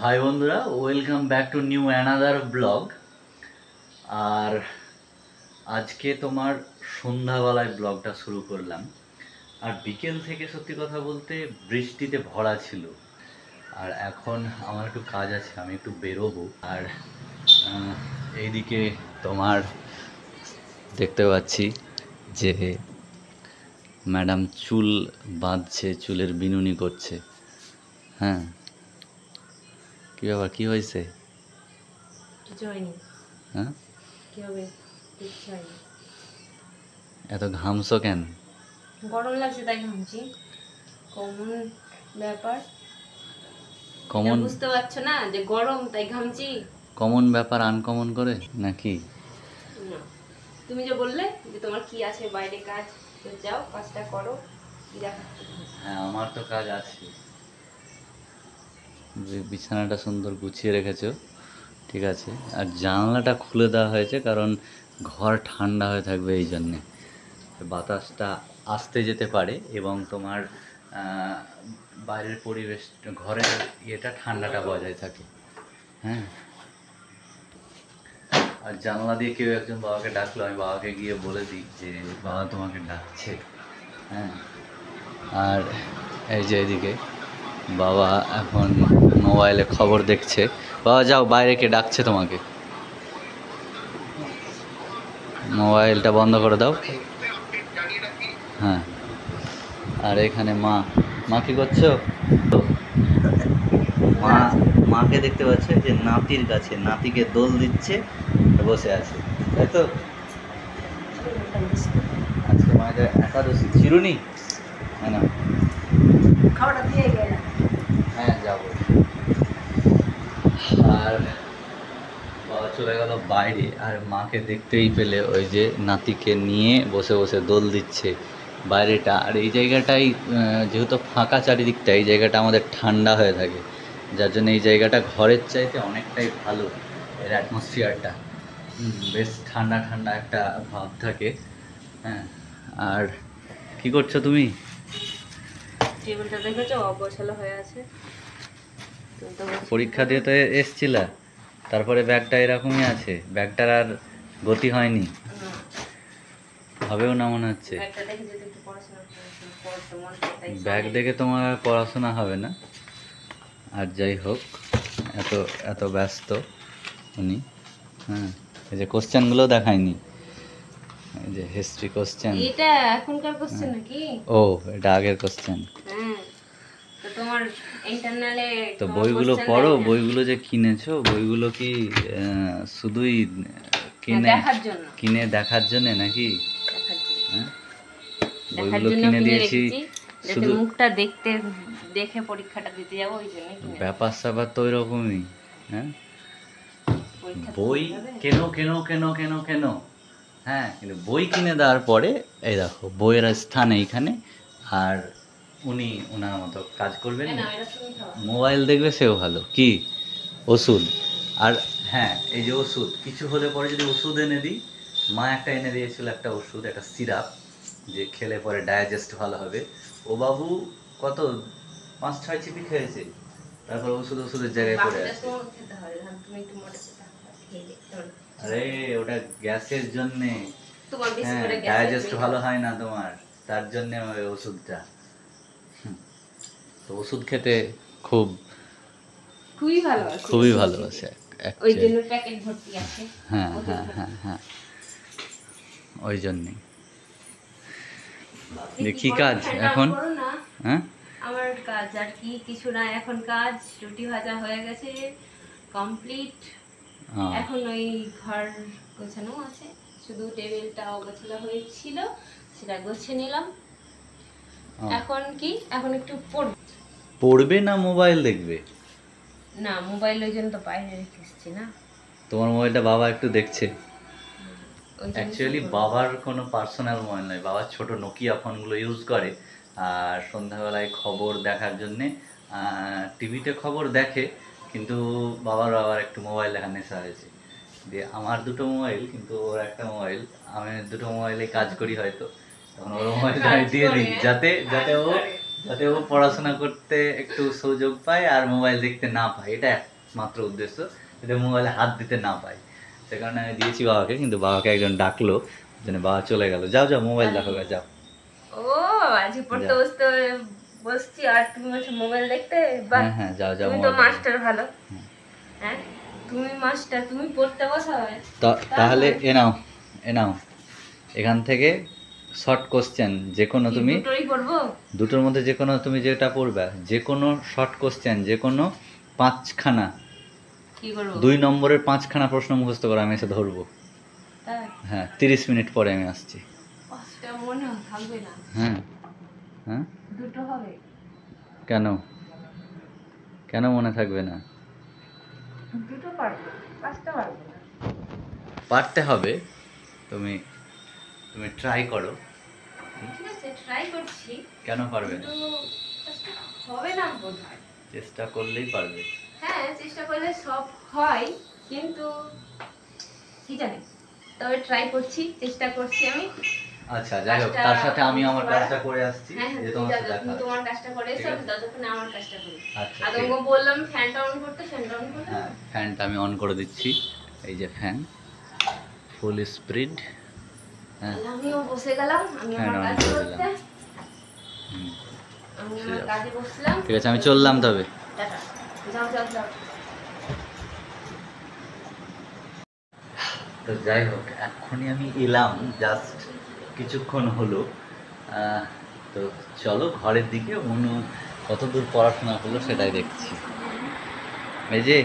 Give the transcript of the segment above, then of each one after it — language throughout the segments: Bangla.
হাই বন্ধুরা, welcome back to new another blog. আর আজকে তোমার সন্ধ্যাবেলায় ব্লগটা শুরু করলাম। আর বিকেল থেকে সত্যি কথা বলতে বৃষ্টিতে ভরা ছিল। আর এখন আমার একটু কাজ আছে, আমি একটু বেরোবো। আর এইদিকে তোমার দেখতে পাচ্ছি যে ম্যাডাম চুল বাঁধছে, চুলের বিনুনি করছে। হ্যাঁ, কী ব্যাপার, কী হয়েছে? হ্যাঁ, এত ঘামছো কেন? গরম লাগছে তাই ঘামছি। কমন ব্যাপার, কমন বুঝতে পারছো না যে গরম তাই ঘামছি? কমন ব্যাপার আনকমন করে নাকি? না, তুমি যে বললে যে তোমার কি আছে বাইরে কাজ, তো যাও কাজটা করো। কি দেখাচ্ছ? হ্যাঁ, আমার তো কাজ আছে। বিছানাটা সুন্দর গুছিয়ে রেখেছো, ঠিক আছে। আর জানলাটা খুলে দেওয়া হয়েছে কারণ ঘর ঠান্ডা হয়ে থাকবে, এই জন্যে বাতাসটা আসতে যেতে পারে এবং তোমার বাইরের পরিবেশ, ঘরের ইয়েটা, ঠান্ডাটা বজায় থাকে। হ্যাঁ, আর জানলা দিয়ে কেউ একজন বাবাকে ডাকলো, আমি বাবাকে গিয়ে বলে দিই যে বাবা তোমাকে ডাকছে। হ্যাঁ, আর এই যে এদিকে বাবা এখন মোবাইলে খবর দেখছে। বাবা যাও, বাইরে কে ডাকছে তোমাকে, মোবাইলটা বন্ধ করে দাও। হ্যাঁ, আর এখানে মা মা কী করছো? মাকে দেখতে পাচ্ছে যে নাতির কাছে, নাতিকে দোল দিচ্ছে, বসে আছে, তাই তো? আজকে মায়ের একাদশী, চিরুনি। হ্যাঁ, না খাওয়াটা দিয়ে গেল। হ্যাঁ, যাবো। আর বাবা চলে গেল বাইরে, আর মাকে দেখতেই পেলে ওই যে নাতিকে নিয়ে বসে বসে দোল দিচ্ছে বাইরেটা। আর এই জায়গাটাই যেহেতু ফাঁকা চারিদিকটা, এই জায়গাটা আমাদের ঠান্ডা হয়ে থাকে, যার জন্য এই জায়গাটা ঘরের চাইতে অনেকটাই ভালো। এর অ্যাটমসফিয়ারটা বেশ ঠান্ডা ঠান্ডা একটা ভাব থাকে। হ্যাঁ, আর কি করছো তুমি? টেবিলটা দেখেছো অগোছালো হয়ে আছে। পরীক্ষা দিয়ে তো এসছিলা, তারপরে ব্যাগটা এরকমই আছে, ব্যাগটার আর গতি হয়নি, হবেও না মনে হচ্ছে। ব্যাগ দেখে তোমার আর পড়াশোনা হবে না। আর যাই হোক, এত এত ব্যস্ত উনি। হ্যাঁ, এই যে কোশ্চেনগুলো দেখায়নি, এই যে হিস্ট্রি কোশ্চেন। এটা এখনকার কোশ্চেন নাকি? ও, এটা আগের কোশ্চেন। হ্যাঁ, তো তোমার ইন্টারনালে তো বইগুলো পড়ো, বইগুলো যে কিনেছো, বইগুলো কি শুধুই কিনে দেখার জন্য নাকি? হ্যাঁ, বইগুলো কিনে দিয়েছি শুধু মুখটা দেখে পরীক্ষাটা দিতে যাবো, ওই জন্য ব্যাপার স্যাপার তো ওই রকমই। হ্যাঁ, বই কেন কেন কেন কেন কেন হ্যাঁ, কিন্তু বই কিনে দেওয়ার পরে এই দেখো বইয়ের স্থান এইখানে, আর উনি ওনার মতো কাজ করবেন, মোবাইল দেখবে, সেও ভালো। কি ওষুধ? আর হ্যাঁ, এই যে ওষুধ, কিছু হলে পরে যদি ওষুধ এনে দিই, মা একটা এনে দিয়েছিল একটা ওষুধ, একটা সিরাপ, যে খেলে পরে ডাইজেস্ট ভালো হবে। ও বাবু কত 5-6 চিপি খেয়েছে, তারপর ওষুধের জায়গায় পড়ে আছে। আরে ওটা গ্যাসের জন্যে, হ্যাঁ, ডাইজেস্ট ভালো হয় না তোমার, তার জন্যে ওই ওষুধটা। তো ওষুধ খেতে খুবই ভালোবাসে, ওই জন্য প্যাকেট ভর্তি আছে। হ্যাঁ হ্যাঁ হ্যাঁ হ্যাঁ, ওই জন্যে। কি কাজ এখন? হ্যাঁ, আমার কাজ আর কি কিছু না, এখন কাজ রুটি ভাজা হয়ে গেছে, কমপ্লিট। এখন ওই ঘর গোছানো আছে, শুধু টেবিলটা অগোছালো হয়েছিল, সেটা গোছিয়ে নিলাম। এখন কি, এখন একটু পড়বে না মোবাইল দেখবে? না, মোবাইল ওই জন্য তো বাইরে রেখে এসেছি না। তোমার মোবাইলটা বাবা একটু দেখছে। অ্যাকচুয়ালি বাবার কোনো পার্সোনাল মোবাইল নয়, বাবার ছোট নোকিয়া ফোনগুলো ইউজ করে। আর সন্ধ্যাবেলায় খবর দেখার জন্যে টিভিতে খবর দেখে, কিন্তু বাবার একটু মোবাইল দেখার নেশা হয়েছে। দিয়ে আমার দুটো মোবাইল, কিন্তু ওর একটা মোবাইল, আমি দুটো মোবাইলে কাজ করি হয়তো, তখন ওর মোবাইলটা আমি দিয়ে দিই, যাতে ও যাতে ও পড়াশোনা করতে একটু সুযোগ পায় আর মোবাইল দেখতে না পায়, এটা একমাত্র উদ্দেশ্য, যাতে মোবাইলে হাত দিতে না পায়। সে কারণে আমি দিয়েছি বাবাকে, কিন্তু বাবাকে একজন ডাকলো, জন্য বাবা চলে গেল। যাও যাও মোবাইল দেখো, যাও। ও আজকে পড়তে বসতে বসছি আর তুমি বলছো মোবাইল দেখতে? বাহ, হ্যাঁ হ্যাঁ, যাও যাও। তুমি তো মাস্টার ভালো। হ্যাঁ তুমি মাস্টার, তুমি পড়তে বসাবে। তাহলে এ নাও এখান থেকে শর্ট কোশ্চেন যে কোনো, তুমি দুটোই করবো? দুটোর মধ্যে যে কোনো তুমি যেটা পড়বে, যে কোনো শর্ট কোশ্চেন, যে কোনো 5খানা, কি করবো? 2 নম্বরের 5খানা প্রশ্ন মুখস্থ করো, আমি এসে ধরবো। হ্যাঁ 30 মিনিট পরে আমি আসছি। মনে থাকবে না? হ্যাঁ হ্যাঁ, দুটো হবে। কেন কেন মনে থাকবে না? দুটো পারবো, 5টা পারবো না। পারতে হবে, তুমি ট্রাই করো। ঠিক আছে, ট্রাই করছি। কেন পারবে না? হবে না বোধহয়। চেষ্টা করলেই পারবে। হ্যাঁ চেষ্টা করলে সব হয়, কিন্তু কি জানি, তবে ট্রাই করছি, চেষ্টা করছি আমি। আচ্ছা যাই হোক, তার সাথে আমি আমার কাজটা করে আসছি। হ্যাঁ যে তোমার সাথে তুমি দেখা। তোমার কাজটা করে এসো, আমি ততক্ষণে আমার কাজটা করি। আচ্ছা আর ঠিক তোমাকে বললাম ফ্যানটা অন করতে, ফ্যানটা অন করতে। হ্যাঁ, ফ্যানটা আমি অন করে দিচ্ছি। এই যে ফ্যান ফুল স্পিড। হ্যাঁ আমিও বসে গেলাম, আমি ফ্যান আমার অন কাজ করে করতে। দিলাম। আমি আমার কাজে বসলাম। ঠিক আছে, আমি চললাম তবে। টাটা। যাও যাও যাও। তো যাই হোক, এখনই আমি এলাম, জাস্ট কিছুক্ষণ হলো। তো চলো ঘরের দিকে, অনু কত দূর পড়াশোনা করলো সেটাই দেখছি। এই যে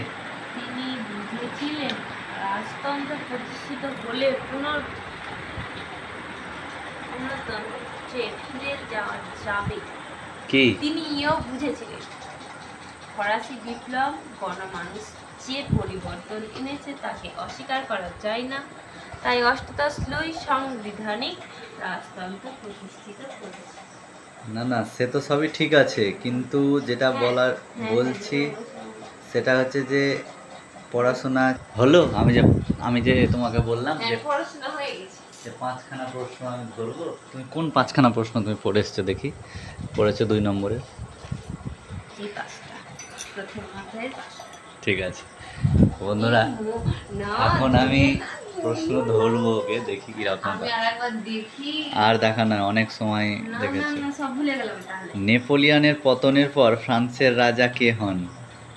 তিনি বুঝেছিলেন রাজতন্ত্র প্রতিষ্ঠিত হলে পুনর্তন্ত্রে ফিরে যাওয়া যাবে। কি তিনি ইও বুঝেছিলেন ফরাসি বিপ্লব গণমানুষ যে পরিবর্তন এনেছে তাকে অস্বীকার করা যায় না, তাই অষ্টাদশ লুই সাংবিধানিক রাজতন্ত্র প্রতিষ্ঠিত করেছে। না না, সে তো সবই ঠিক আছে, কিন্তু যেটা বলার বলছি সেটা হচ্ছে যে পড়াশোনা হলো। আমি যে তোমাকে বললাম যে পড়াশোনা হয়ে গেছে, যে 5খানা প্রশ্ন আমি ধরবো। তুমি কোন 5খানা প্রশ্ন তুমি পড়ে এসছো দেখি? পড়েছো 2 নম্বরে। এই 5টা প্রথম অধ্যায়ের 5টা। ঠিক আছে বন্ধুরা, এখন আমি প্রশ্ন ধরবো, ওকে দেখি কিরকম। আমি আরেকবার দেখি। আর দেখা না, অনেক সময় না দেখেছো। না সব ভুলে গেলাম তাহলে। নেপোলিয়নের পতনের পর ফ্রান্সের রাজা কে হন?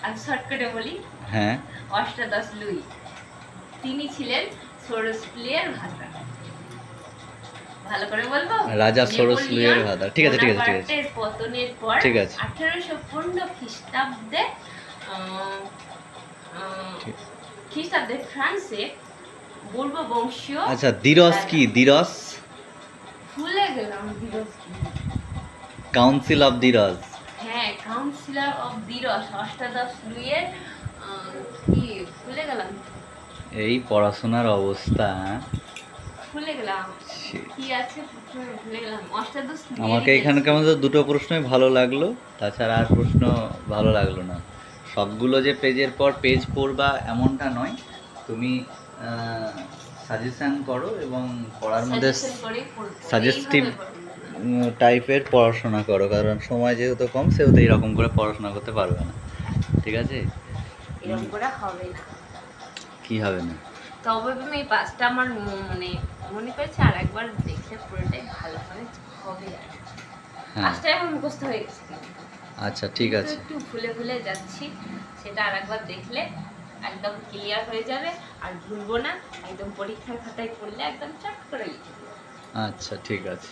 আর শর্টকাটে বলি, হ্যাঁ অষ্টাদশ লুই। তিনি ছিলেন সোরসপ্লিয়ার ভাতা। ভালো করে বলবো? রাজা সোরসপ্লিয়ার ভাতা। ঠিক আছে ঠিক আছে ঠিক আছে বোনাপার্টের পতনের পর ঠিক আছে। 1815 খ্রিস্টাব্দে খ্রিস্টাব্দে ফ্রান্সে পূর্ব বংশীয়। আচ্ছা দিরস কি? দিরস, ভুলে গেলাম দিরস কি। কাউন্সিল অফ দিরস। হ্যাঁ কাউন্সিলর অফ দিরস, অষ্টাদশ লুইয়ের কি ভুলে গেলাম। এই পড়াশোনার অবস্থা। ভুলে গেলাম কি আছে, ভুলে গেলাম। অষ্টাদশ লুইয়ের আমাকে এখানকার মধ্যে 2টো প্রশ্নই ভালো লাগলো, তাছাড়া আর প্রশ্ন ভালো লাগলো না। সবগুলো যে পেজের পর পেজ পড়বা এমনটা নয়, তুমি সাজেশন করো এবং পড়ার মধ্যে সাজেস্টিভ টাইপের পড়াশোনা করো, কারণ সময় যেহেতু কম সেহেতু এইরকম করে পড়াশোনা করতে পারবে না। ঠিক আছে? এরকম করে হবে না। কি হবে না? তবে আমি এই 5টা আমার মনে পড়ছে, আর একবার দেখলে পুরোটাই ভালোভাবে হবে। আর হ্যাঁ 5টাই আমার মুখস্থ হয়ে গেছে। আচ্ছা ঠিক আছে। একটু ভুলে ভুলে যাচ্ছি, সেটা আর একবার দেখলে একদম ক্লিয়ার হয়ে যাবে, আর ভুলবো না। একদম পরীক্ষার খাতায় পড়লে একদম চট করে লিখে দেবো। আচ্ছা ঠিক আছে।